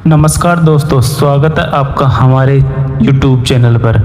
नमस्कार दोस्तों, स्वागत है आपका हमारे YouTube चैनल पर।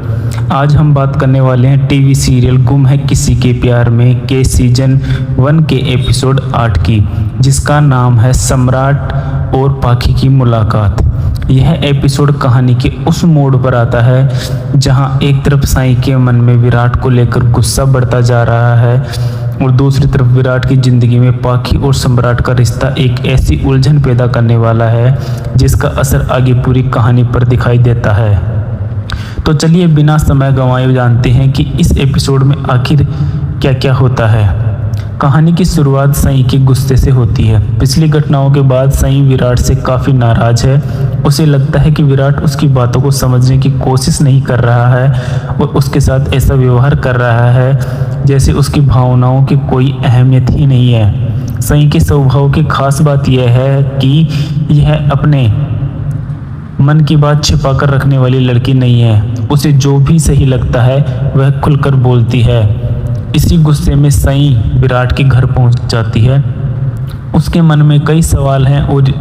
आज हम बात करने वाले हैं टीवी सीरियल गुम है किसी के प्यार में के सीजन 1 के एपिसोड 8 की, जिसका नाम है सम्राट और पाखी की मुलाकात। यह एपिसोड कहानी के उस मोड़ पर आता है जहां एक तरफ साईं के मन में विराट को लेकर गुस्सा बढ़ता जा रहा है और दूसरी तरफ विराट की जिंदगी में पाखी और सम्राट का रिश्ता एक ऐसी उलझन पैदा करने वाला है जिसका असर आगे पूरी कहानी पर दिखाई देता है। तो चलिए बिना समय गंवाए जानते हैं कि इस एपिसोड में आखिर क्या क्या होता है। कहानी की शुरुआत साईं के गुस्से से होती है। पिछली घटनाओं के बाद साईं विराट से काफ़ी नाराज है। उसे लगता है कि विराट उसकी बातों को समझने की कोशिश नहीं कर रहा है और उसके साथ ऐसा व्यवहार कर रहा है जैसे उसकी भावनाओं की कोई अहमियत ही नहीं है। साईं के स्वभाव की खास बात यह है कि यह अपने मन की बात छिपा कर रखने वाली लड़की नहीं है। उसे जो भी सही लगता है वह खुलकर बोलती है। इसी गुस्से में साईं विराट के घर पहुंच जाती है। उसके मन में कई सवाल हैं और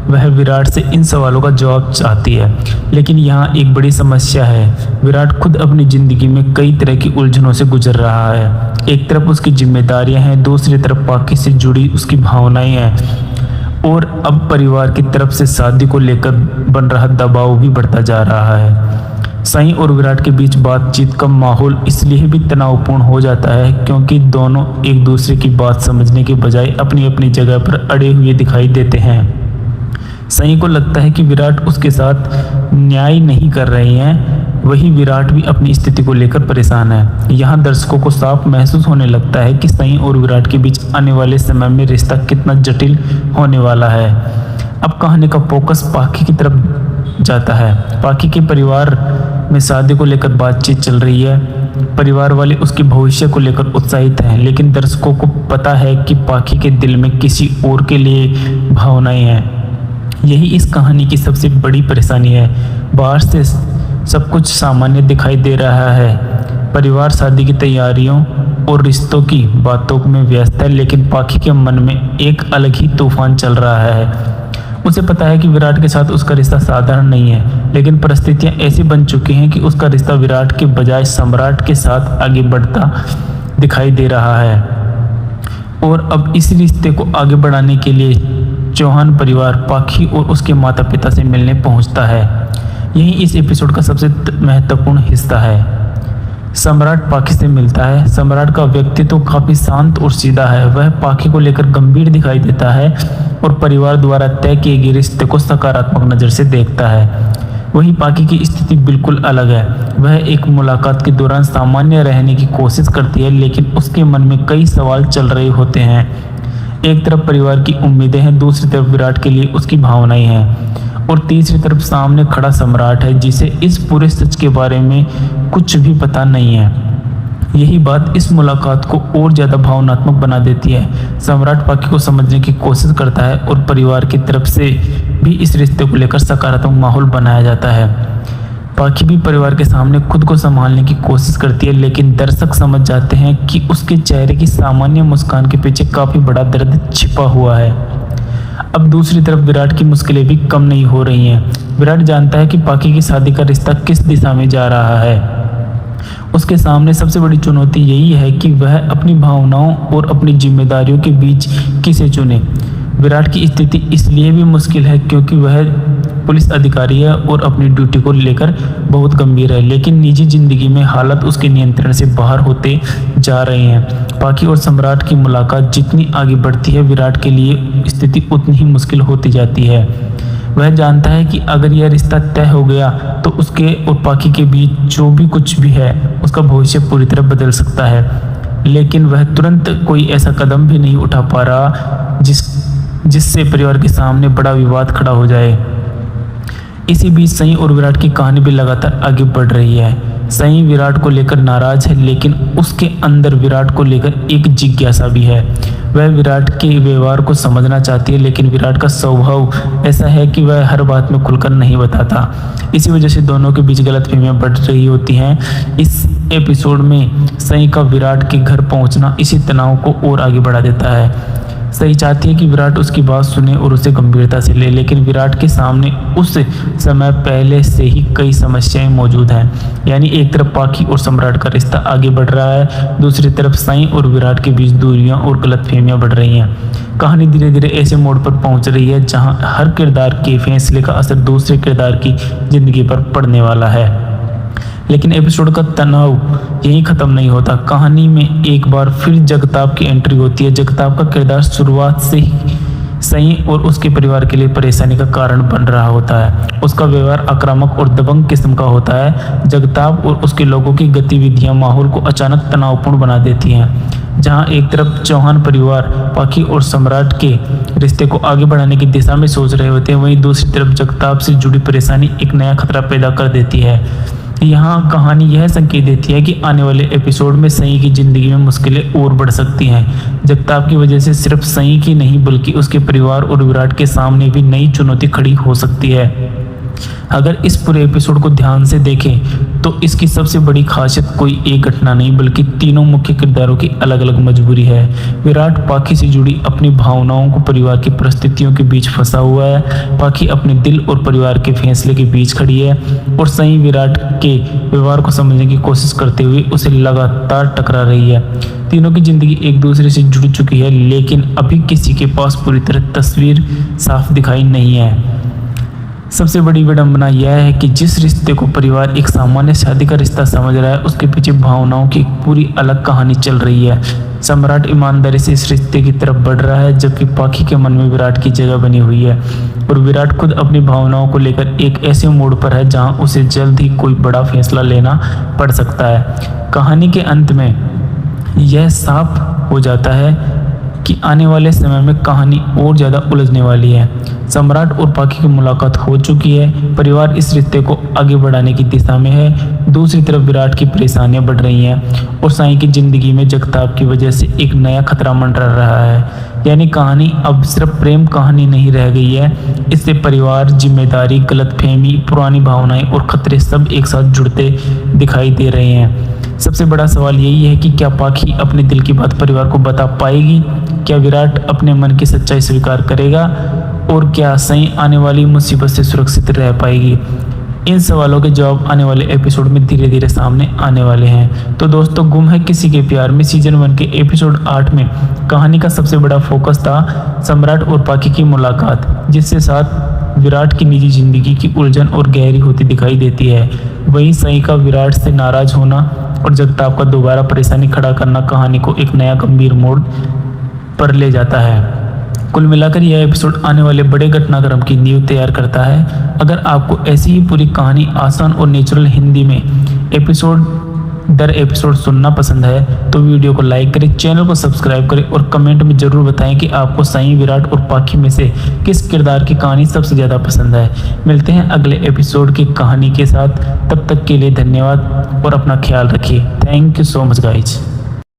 वह विराट से इन सवालों का जवाब चाहती है, लेकिन यहाँ एक बड़ी समस्या है। विराट खुद अपनी ज़िंदगी में कई तरह की उलझनों से गुजर रहा है। एक तरफ उसकी जिम्मेदारियां हैं, दूसरी तरफ पाखी से जुड़ी उसकी भावनाएं हैं और अब परिवार की तरफ से शादी को लेकर बन रहा दबाव भी बढ़ता जा रहा है। साईं और विराट के बीच बातचीत का माहौल इसलिए भी तनावपूर्ण हो जाता है क्योंकि दोनों एक दूसरे की बात समझने के बजाय अपनी अपनी जगह पर अड़े हुए दिखाई देते हैं। साईं को लगता है कि विराट उसके साथ न्याय नहीं कर रहे हैं, वही विराट भी अपनी स्थिति को लेकर परेशान है। यहाँ दर्शकों को साफ महसूस होने लगता है कि साईं और विराट के बीच आने वाले समय में रिश्ता कितना जटिल होने वाला है। अब कहानी का फोकस पाखी की तरफ जाता है। पाखी के परिवार में शादी को लेकर बातचीत चल रही है। परिवार वाले उसके भविष्य को लेकर उत्साहित हैं, लेकिन दर्शकों को पता है कि पाखी के दिल में किसी और के लिए भावनाएं हैं। यही इस कहानी की सबसे बड़ी परेशानी है। बाहर से सब कुछ सामान्य दिखाई दे रहा है। परिवार शादी की तैयारियों और रिश्तों की बातों में व्यस्त है, लेकिन पाखी के मन में एक अलग ही तूफान चल रहा है। उसे पता है कि विराट के साथ उसका रिश्ता साधारण नहीं है, लेकिन परिस्थितियां ऐसी बन चुकी हैं कि उसका रिश्ता विराट के बजाय सम्राट के साथ आगे बढ़ता दिखाई दे रहा है। और अब इस रिश्ते को आगे बढ़ाने के लिए चौहान परिवार पाखी और उसके माता पिता से मिलने पहुंचता है। यही इस एपिसोड का सबसे महत्वपूर्ण हिस्सा है। सम्राट पाखी से मिलता है। सम्राट का व्यक्तित्व काफ़ी शांत और सीधा है। वह पाखी को लेकर गंभीर दिखाई देता है और परिवार द्वारा तय किए गए रिश्ते को सकारात्मक नज़र से देखता है। वहीं पाखी की स्थिति बिल्कुल अलग है। वह एक मुलाकात के दौरान सामान्य रहने की कोशिश करती है, लेकिन उसके मन में कई सवाल चल रहे होते हैं। एक तरफ परिवार की उम्मीदें हैं, दूसरी तरफ विराट के लिए उसकी भावनाएं हैं और तीसरी तरफ सामने खड़ा सम्राट है जिसे इस पूरे सच के बारे में कुछ भी पता नहीं है। यही बात इस मुलाकात को और ज़्यादा भावनात्मक बना देती है। सम्राट पाखी को समझने की कोशिश करता है और परिवार की तरफ से भी इस रिश्ते को लेकर सकारात्मक माहौल बनाया जाता है। पाखी भी परिवार के सामने खुद को संभालने की कोशिश करती है, लेकिन दर्शक समझ जाते हैं कि उसके चेहरे की सामान्य मुस्कान के पीछे काफ़ी बड़ा दर्द छिपा हुआ है। अब दूसरी तरफ विराट की मुश्किलें भी कम नहीं हो रही हैं। विराट जानता है कि पाखी की शादी का रिश्ता किस दिशा में जा रहा है। उसके सामने सबसे बड़ी चुनौती यही है कि वह अपनी भावनाओं और अपनी जिम्मेदारियों के बीच किसे चुने। विराट की स्थिति इसलिए भी मुश्किल है क्योंकि वह पुलिस अधिकारी है और अपनी ड्यूटी को लेकर बहुत गंभीर है, लेकिन निजी जिंदगी में हालात उसके नियंत्रण से बाहर होते जा रहे हैं। पाखी और सम्राट की मुलाकात जितनी आगे बढ़ती है, विराट के लिए स्थिति उतनी ही मुश्किल होती जाती है। वह जानता है कि अगर यह रिश्ता तय हो गया तो उसके और पाखी के बीच जो भी कुछ भी है उसका भविष्य पूरी तरह बदल सकता है, लेकिन वह तुरंत कोई ऐसा कदम भी नहीं उठा पा रहा जिससे परिवार के सामने बड़ा विवाद खड़ा हो जाए। इसी बीच साईं और विराट की कहानी भी लगातार आगे बढ़ रही है। साईं विराट को लेकर नाराज है, लेकिन उसके अंदर विराट को लेकर एक जिज्ञासा भी है। वह विराट के व्यवहार को समझना चाहती है, लेकिन विराट का स्वभाव ऐसा है कि वह हर बात में खुलकर नहीं बताता। इसी वजह से दोनों के बीच गलतफहमियां बढ़ रही होती हैं। इस एपिसोड में साईं का विराट के घर पहुंचना इसी तनाव को और आगे बढ़ा देता है। सई चाहती है कि विराट उसकी बात सुने और उसे गंभीरता से ले, लेकिन विराट के सामने उस समय पहले से ही कई समस्याएं मौजूद हैं। यानी एक तरफ पाखी और सम्राट का रिश्ता आगे बढ़ रहा है, दूसरी तरफ सई और विराट के बीच दूरियां और गलतफहमियां बढ़ रही हैं। कहानी धीरे धीरे ऐसे मोड़ पर पहुंच रही है जहां हर किरदार के फैसले का असर दूसरे किरदार की जिंदगी पर पड़ने वाला है। लेकिन एपिसोड का तनाव यहीं खत्म नहीं होता। कहानी में एक बार फिर जगताप की एंट्री होती है। जगताप का किरदार शुरुआत से ही सई और उसके परिवार के लिए परेशानी का कारण बन रहा होता है। उसका व्यवहार आक्रामक और दबंग किस्म का होता है। जगताप और उसके लोगों की गतिविधियां माहौल को अचानक तनावपूर्ण बना देती हैं। जहां एक तरफ चौहान परिवार पाखी और सम्राट के रिश्ते को आगे बढ़ाने की दिशा में सोच रहे होते हैं, वहीं दूसरी तरफ जगताप से जुड़ी परेशानी एक नया खतरा पैदा कर देती है। यहाँ कहानी यह संकेत देती है कि आने वाले एपिसोड में सई की जिंदगी में मुश्किलें और बढ़ सकती हैं। जगताप की वजह से सिर्फ सई की नहीं बल्कि उसके परिवार और विराट के सामने भी नई चुनौती खड़ी हो सकती है। अगर इस पूरे एपिसोड को ध्यान से देखें तो इसकी सबसे बड़ी खासियत कोई एक घटना नहीं बल्कि तीनों मुख्य किरदारों की अलग अलग मजबूरी है। विराट पाखी से जुड़ी अपनी भावनाओं को परिवार की परिस्थितियों के बीच फंसा हुआ है। पाखी अपने दिल और परिवार के फैसले के बीच खड़ी है और सई विराट के व्यवहार को समझने की कोशिश करते हुए उसे लगातार टकरा रही है। तीनों की जिंदगी एक दूसरे से जुड़ चुकी है, लेकिन अभी किसी के पास पूरी तरह तस्वीर साफ दिखाई नहीं है। सबसे बड़ी विडंबना यह है कि जिस रिश्ते को परिवार एक सामान्य शादी का रिश्ता समझ रहा है, उसके पीछे भावनाओं की एक पूरी अलग कहानी चल रही है। सम्राट ईमानदारी से इस रिश्ते की तरफ बढ़ रहा है, जबकि पाखी के मन में विराट की जगह बनी हुई है और विराट खुद अपनी भावनाओं को लेकर एक ऐसे मोड़ पर है जहां उसे जल्द ही कोई बड़ा फैसला लेना पड़ सकता है। कहानी के अंत में यह साफ हो जाता है कि आने वाले समय में कहानी और ज़्यादा उलझने वाली है। सम्राट और पाखी की मुलाकात हो चुकी है, परिवार इस रिश्ते को आगे बढ़ाने की दिशा में है। दूसरी तरफ विराट की परेशानियां बढ़ रही हैं और साई की जिंदगी में जगताप की वजह से एक नया खतरा मंडरा रहा है। यानी कहानी अब सिर्फ प्रेम कहानी नहीं रह गई है, इससे परिवार, जिम्मेदारी, गलतफहमी, पुरानी भावनाएं और खतरे सब एक साथ जुड़ते दिखाई दे रहे हैं। सबसे बड़ा सवाल यही है कि क्या पाखी अपने दिल की बात परिवार को बता पाएगी? क्या विराट अपने मन की सच्चाई स्वीकार करेगा? और क्या सई आने वाली मुसीबत से सुरक्षित रह पाएगी? इन सवालों के जवाब आने वाले एपिसोड में धीरे धीरे सामने आने वाले हैं। तो दोस्तों, गुम है किसी के प्यार में सीजन 1 के एपिसोड 8 में कहानी का सबसे बड़ा फोकस था सम्राट और पाखी की मुलाकात, जिसके साथ विराट की निजी जिंदगी की उलझन और गहरी होती दिखाई देती है। वहीं सई का विराट से नाराज होना और जगताप का दोबारा परेशानी खड़ा करना कहानी को एक नया गंभीर मोड़ पर ले जाता है। कुल मिलाकर यह एपिसोड आने वाले बड़े घटनाक्रम की नींव तैयार करता है। अगर आपको ऐसी ही पूरी कहानी आसान और नेचुरल हिंदी में एपिसोड दर एपिसोड सुनना पसंद है तो वीडियो को लाइक करें, चैनल को सब्सक्राइब करें और कमेंट में ज़रूर बताएं कि आपको सई, विराट और पाखी में से किस किरदार की कहानी सबसे ज़्यादा पसंद है। मिलते हैं अगले एपिसोड की कहानी के साथ, तब तक के लिए धन्यवाद और अपना ख्याल रखिए। Thank you so much guys.